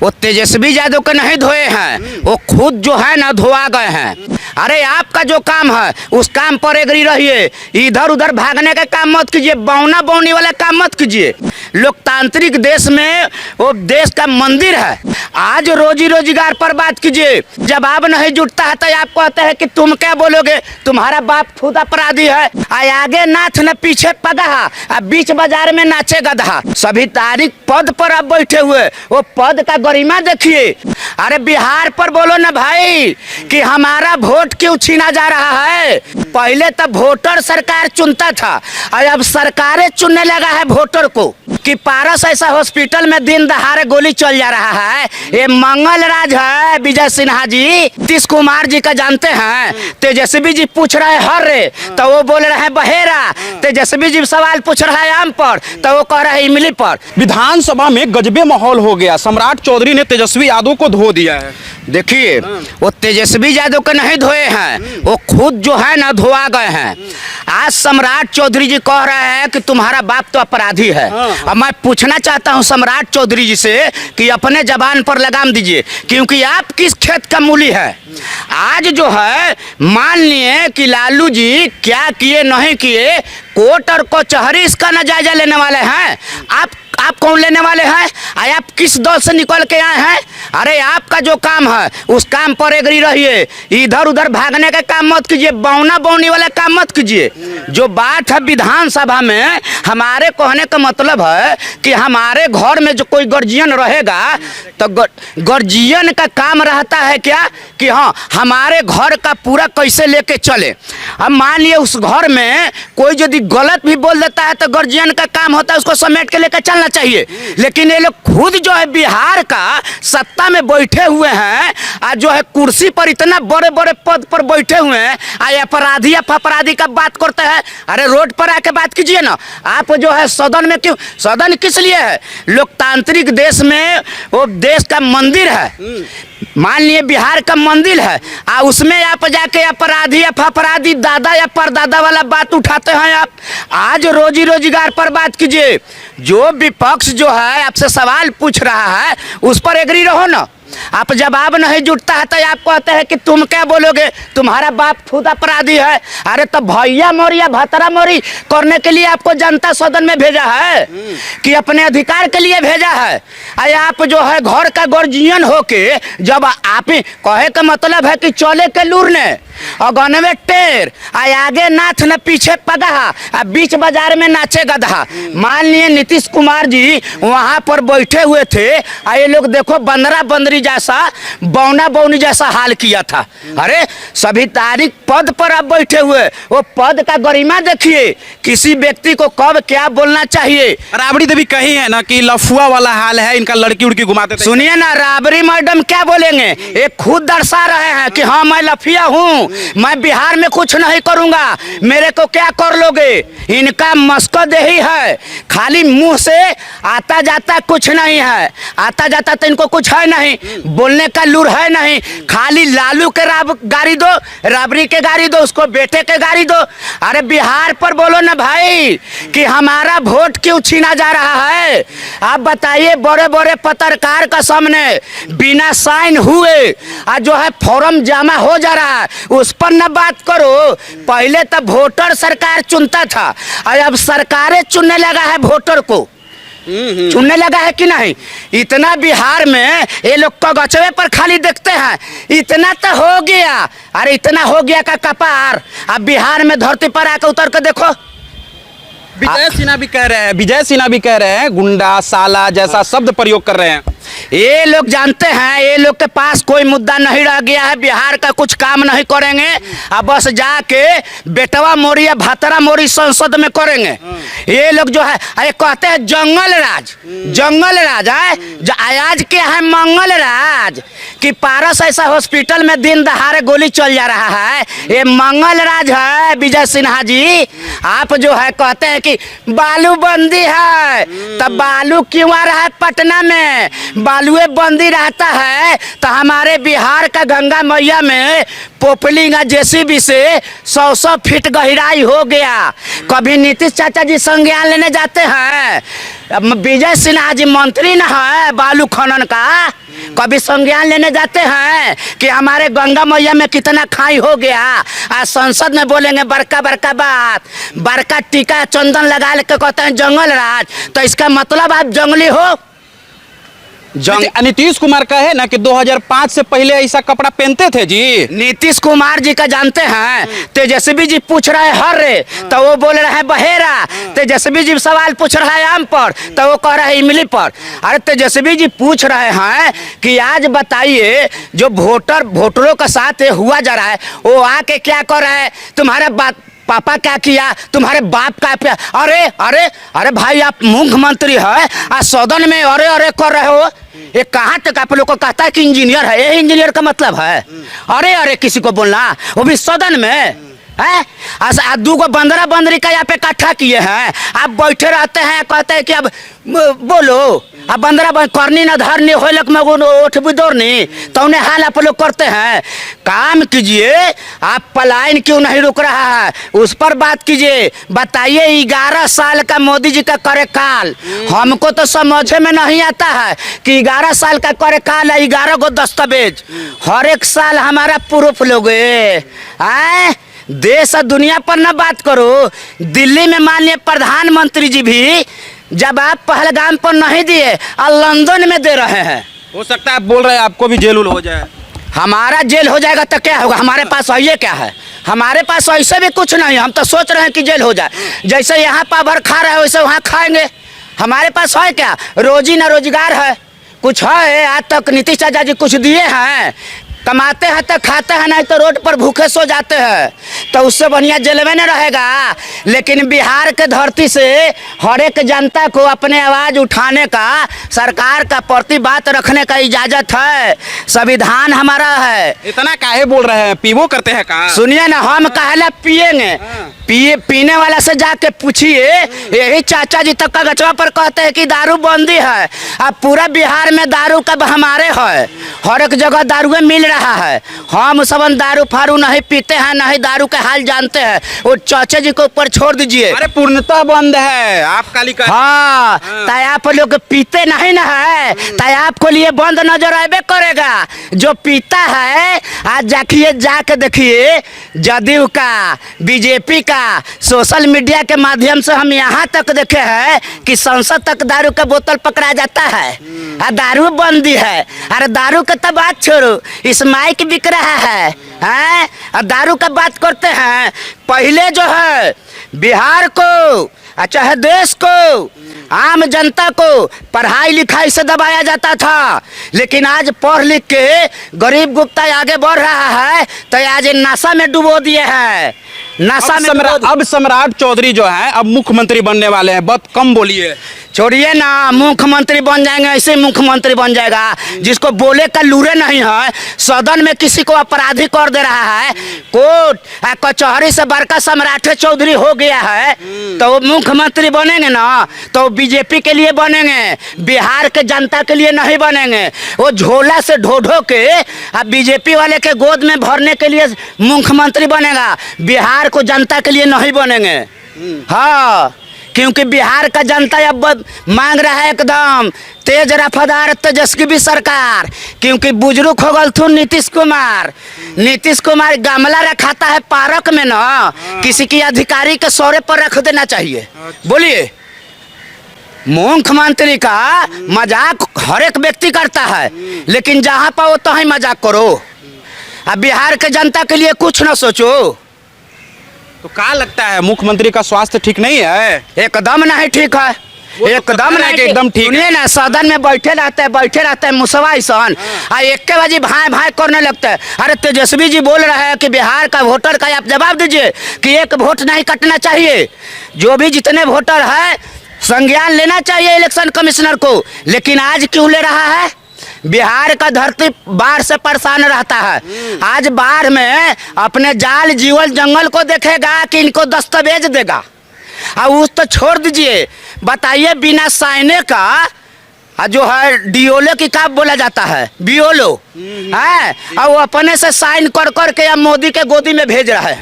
वो तेजस्वी यादव के नहीं धोए हैं, वो खुद जो है ना धोआ गए हैं। अरे आपका जो काम है उस काम पर एग्री रहिए, इधर उधर भागने का काम मत कीजिए, बौना बौनी वाला काम मत कीजिए। लोकतांत्रिक देश में वो देश का मंदिर है। आज रोजी रोजगार पर बात कीजिए, जवाब नहीं जुटता है तो आप कहते हैं कि तुम क्या बोलोगे, तुम्हारा बाप खुद अपराधी है। आगे नाथ न पीछे पगहा, बीच बाजार में नाचे गधा। संवैधानिक पद पर आप बैठे हुए, वो पद का गरिमा देखिए। अरे बिहार पर बोलो ना भाई कि हमारा वोट क्यों छीना जा रहा है। पहले तो वोटर सरकार चुनता था और अब सरकारें चुनने लगा है वोटर को। कि पारस ऐसा हॉस्पिटल में दिन दहाड़े गोली चल जा रहा है, ये मंगल राज है। विजय सिन्हा जी नीतीश कुमार जी का जानते हैं, तेजस्वी जी पूछ रहे हर रे तो वो बोल रहे हैं बहेरा, तेजस्वी जी सवाल पूछ रहा है आम पर तो वो कह रहे हैं इमली पर। विधानसभा में गजबे माहौल हो गया, सम्राट चौधरी ने तेजस्वी यादव को धो दिया है। देखिए वो तेजस्वी यादव के नहीं धोए हैं, वो खुद जो है ना धोआ गए हैं। आज सम्राट चौधरी जी कह रहे हैं कि तुम्हारा बाप तो अपराधी है। अब मैं पूछना चाहता हूं सम्राट चौधरी जी से कि अपने जबान पर लगाम दीजिए, क्योंकि आप किस खेत का मूली है। आज जो है मान लिए कि लालू जी क्या किए नहीं किए, कोर्ट और कचहरी इसका न जायजा लेने वाले हैं। आप कौन लेने वाले हैं? आप किस दल से निकल के आए हैं? अरे आपका जो काम है उस काम पर एग्री रहिए, इधर उधर भागने का काम मत कीजिए, बौना बौनी वाला काम मत कीजिए। जो बात है विधानसभा में, हमारे कहने का मतलब है कि हमारे घर में जो कोई गार्जियन रहेगा तो गार्जियन का काम रहता है क्या कि हाँ हमारे घर का पूरा कैसे लेके चले। अब मान लिए उस घर में कोई यदि गलत भी बोल देता है तो गार्जियन का काम होता है उसको समेट के लेकर चलना चाहिए। लेकिन ये लोग खुद जो है बिहार का सत्ता में बैठे हुए हैं, आज जो है कुर्सी पर इतना बड़े बड़े पद पर बैठे हुए हैं, अपराधी अपराधी का बात करते हैं। अरे रोड पर आके बात कीजिए ना। आप जो है सदन में क्यों, सदन किस लिए है? लोकतांत्रिक देश में वो देश का मंदिर है, मान लिए बिहार का मंदिर है, उसमें आप जाके अपराधी अपराधी दादा या परदादा वाला बात उठाते हैं। आप आज रोजी रोजगार पर बात कीजिए। जो विपक्ष जो है आपसे सवाल पूछ रहा है उस पर एग्री रहो ना। आप जवाब नहीं जुटता है तो आप कहते हैं कि तुम क्या बोलोगे, तुम्हारा बाप खुद अपराधी है। अरे तो भैया मोरी या भतरा मोरी करने के लिए आपको जनता सदन में भेजा है कि अपने अधिकार के लिए भेजा है। आप जो है घर का गार्जियन होके जब आप कहे का मतलब है कि चले के लूरने अगन में टेर, आगे नाथ न पीछे पगहा, बीच बाजार में नाचे गधा। मान लिए नीतीश कुमार जी वहां पर बैठे हुए थे, ये लोग देखो बंदरा बंदरी जैसा बौना बौनी जैसा हाल किया था। अरे संवैधानिक पद पर आप बैठे हुए, वो पद का गरिमा देखिए। किसी व्यक्ति को कब क्या बोलना चाहिए। राबड़ी देवी कही है ना कि लफुआ वाला हाल है, इनका लड़की उड़की घुमाते थे। सुनिए ना, राबड़ी मैडम क्या बोलेंगे, ये खुद दर्शा रहे हैं कि हाँ मैं लफिया हूँ, मैं बिहार में कुछ नहीं करूंगा, मेरे को क्या कर लोगे। इनका मस्कद यही है, खाली मुंह से आता जाता कुछ नहीं है, आता जाता तो इनको कुछ है नहीं, बोलने का लूर है नहीं। खाली लालू के गाड़ी दो, राबड़ी के गाड़ी दो, उसको बेटे के गाड़ी दो। अरे बिहार पर बोलो ना भाई कि हमारा वोट क्यों छीना जा रहा है। आप बताइए, बड़े बड़े पत्रकार का सामने बिना साइन हुए जो है फॉर्म जमा हो जा रहा है, उस पर न बात करो। पहले तो वोटर सरकार चुनता था और अब सरकारें चुनने लगा है वोटर को, चुनने लगा है कि नहीं। इतना बिहार में ये लोग कगचवे पर खाली देखते हैं, इतना तो हो गया। अरे इतना हो गया का कपार। अब बिहार में धरती पर आकर उतर कर देखो। विजय सिन्हा भी कह रहे हैं, विजय सिन्हा भी कह रहे हैं गुंडा साला जैसा शब्द प्रयोग कर रहे हैं। ये लोग जानते हैं ये लोग के पास कोई मुद्दा नहीं रह गया है, बिहार का कुछ काम नहीं करेंगे, अब बस जाके बेटवा मोरी या भातरा मोरी संसद में करेंगे। ये लोग जो है अरे कहते हैं जंगल राज, जंगल राज है। आज के है मंगल राज कि पारस ऐसा हॉस्पिटल में दिन दहाड़े गोली चल जा रहा है, ये मंगल राज है। विजय सिन्हा जी आप जो है कहते हैं कि बालू बंदी है, तब बालू क्यों आ रहा है पटना में, बालुए बंदी रहता है तो हमारे बिहार का गंगा मैया में पोपलिंग जेसीबी से 100 फीट गहराई हो गया। कभी नीतीश चाचा जी संज्ञान लेने जाते हैं, विजय सिन्हा जी मंत्री न है बालू खनन का, कभी संज्ञान लेने जाते हैं कि हमारे गंगा मैया में कितना खाई हो गया। आज संसद में बोलेंगे बड़का बड़का बात, बड़का टीका चंदन लगा के कहते हैं जंगल राज, तो इसका मतलब आप जंगली हो। नीतीश कुमार का है ना कि 2005 से पहले ऐसा कपड़ा पहनते थे जी। नीतीश कुमार जी का जानते हैं, तेजस्वी जी पूछ रहे हैं हर रे तो वो बोल रहे हैं बहेरा, तेजस्वी जी सवाल पूछ रहा है आम पर तो वो कह रहा है इमली पर। अरे तेजस्वी जी पूछ रहे हैं कि आज बताइए जो वोटरों का साथ हुआ जा रहा है वो आके क्या कर रहा है, तुम्हारा बात पापा क्या किया, तुम्हारे बाप का क्या। अरे अरे अरे भाई आप मुख्यमंत्री है, आज सदन में अरे अरे कर रहे हो, ये कहाँ तक आप लोग को कहता है कि इंजीनियर है, ये इंजीनियर का मतलब है अरे अरे किसी को बोलना, वो भी सदन में है। दू को बंदरा बंदरी का यहाँ पे इकट्ठा किए हैं, आप बैठे रहते हैं कहते हैं कि अब बोलो, अब बंदरा करनी न धरनी होलक में उठ भी दौड़नी तो उन्हें हाल आप लोग करते हैं। काम कीजिए, आप पलायन क्यों नहीं रुक रहा है उस पर बात कीजिए। बताइए 11 साल का मोदी जी का कार्यकाल, हमको तो समझ में नहीं आता है कि 11 साल का कार्यकाल है, 11 गो दस्तावेज, हर एक साल हमारा प्रूफ लोगे हैं। देश और दुनिया पर ना बात करो, दिल्ली में माननीय प्रधानमंत्री जी भी जवाब पहलगाम पर नहीं दिए और लंदन में दे रहे हैं। हो सकता है आप बोल रहे हैं आपको भी जेल हो जाए। हमारा जेल हो जाएगा तो क्या होगा, हमारे पास ये क्या है, हमारे पास ऐसे भी कुछ नहीं, हम तो सोच रहे हैं कि जेल हो जाए। जैसे यहाँ पाभर खा रहे हैं वैसे वहाँ खाएंगे, हमारे पास है क्या, रोजी ना रोजगार है, कुछ है। आज तक नीतीश चाचा जी कुछ दिए हैं, कमाते हैं तो खाते हैं, नहीं तो रोड पर भूखे सो जाते हैं, तो उससे बढ़िया जेल में न रहेगा। लेकिन बिहार के धरती से हर एक जनता को अपने आवाज़ उठाने का, सरकार का प्रति बात रखने का इजाज़त है, संविधान हमारा है। इतना काहे बोल रहे हैं, पीवो करते हैं का? सुनिए ना, हम कहला पिएंगे, पीने वाला से जाके पूछिए, यही चाचा जी तक कागजवा पर कहते हैं कि दारू बंदी है। अब पूरा बिहार में दारू कब हमारे है, हर एक जगह दारू मिल रहा है। हम सब दारू फारू नहीं पीते हैं, नहीं दारू के हाल जानते हैं, वो चाचा जी को ऊपर छोड़ दीजिए। अरे पूर्णतः बंद है, आप काली का। हाँ, तो आप लोग पीते नहीं ना है, तो आपको लिए बंद नजर आबे करेगा। जो पीता है आज जाके देखिए, जदयू का, बीजेपी का, सोशल मीडिया के माध्यम से हम यहाँ तक देखे हैं कि संसद तक दारू का बोतल पकड़ा जाता है, दारू बंदी है। अरे दारू का तो बात छोड़ो, इस माइक बिक रहा है, हैं? दारू का बात करते हैं। पहले जो है बिहार को, चाहे देश को, आम जनता को पढ़ाई लिखाई से दबाया जाता था, लेकिन आज पढ़ लिख के गरीब गुप्ता आगे बढ़ रहा है, तो आज नशा में डुबो दिए हैं। नशा में अब सम्राट चौधरी जो है अब मुख्यमंत्री बनने वाले हैं, बहुत कम बोलिए। छोड़िए ना, मुख्यमंत्री बन जाएंगे, ऐसे मुख्यमंत्री बन जाएगा जिसको बोले का लूरे नहीं है। सदन में किसी को अपराधी कर दे रहा है, कोर्ट कचहरी से बड़का सम्राट चौधरी हो गया है, तो वो मुख्यमंत्री बनेंगे ना, तो बीजेपी के लिए बनेंगे, बिहार के जनता के लिए नहीं बनेंगे। वो झोला से ढो के अब बीजेपी वाले के गोद में भरने के लिए मुख्यमंत्री बनेगा, बिहार को जनता के लिए नहीं बनेंगे। हाँ, क्योंकि बिहार का जनता अब मांग रहा है एकदम तेज रफ्तार तेजस्वी सरकार, क्योंकि बुजुर्ग हो गल थू नीतीश कुमार गमला रखाता है पार्क में ना, किसी की अधिकारी के सौरे पर रख देना चाहिए। बोलिए, मुख्यमंत्री का मजाक हर एक व्यक्ति करता है, लेकिन जहाँ पर हो तो ही मजाक करो। अब बिहार के जनता के लिए कुछ न सोचो। तो क्या लगता है मुख्यमंत्री का स्वास्थ्य ठीक नहीं है? एकदम नहीं ठीक है, एकदम नहीं, एकदम ठीक। सुनिए ना, सदन में बैठे रहते हैं मुसवा ईसान, एक के बाजी भाई करने लगते हैं। अरे तेजस्वी जी बोल रहे हैं कि बिहार का वोटर का आप जवाब दीजिए कि एक वोट नहीं कटना चाहिए, जो भी जितने वोटर है संज्ञान लेना चाहिए इलेक्शन कमिश्नर को। लेकिन आज क्यों ले रहा है? बिहार का धरती बाढ़ से परेशान रहता है, आज बाढ़ में अपने जाल जीवल जंगल को देखेगा कि इनको दस्तावेज देगा। और उस तो छोड़ दीजिए, बताइए बिना साइने का जो है डियोलो की का बोला जाता है, बियोलो है, और वो अपने से साइन कर कर के अब मोदी के गोदी में भेज रहा है।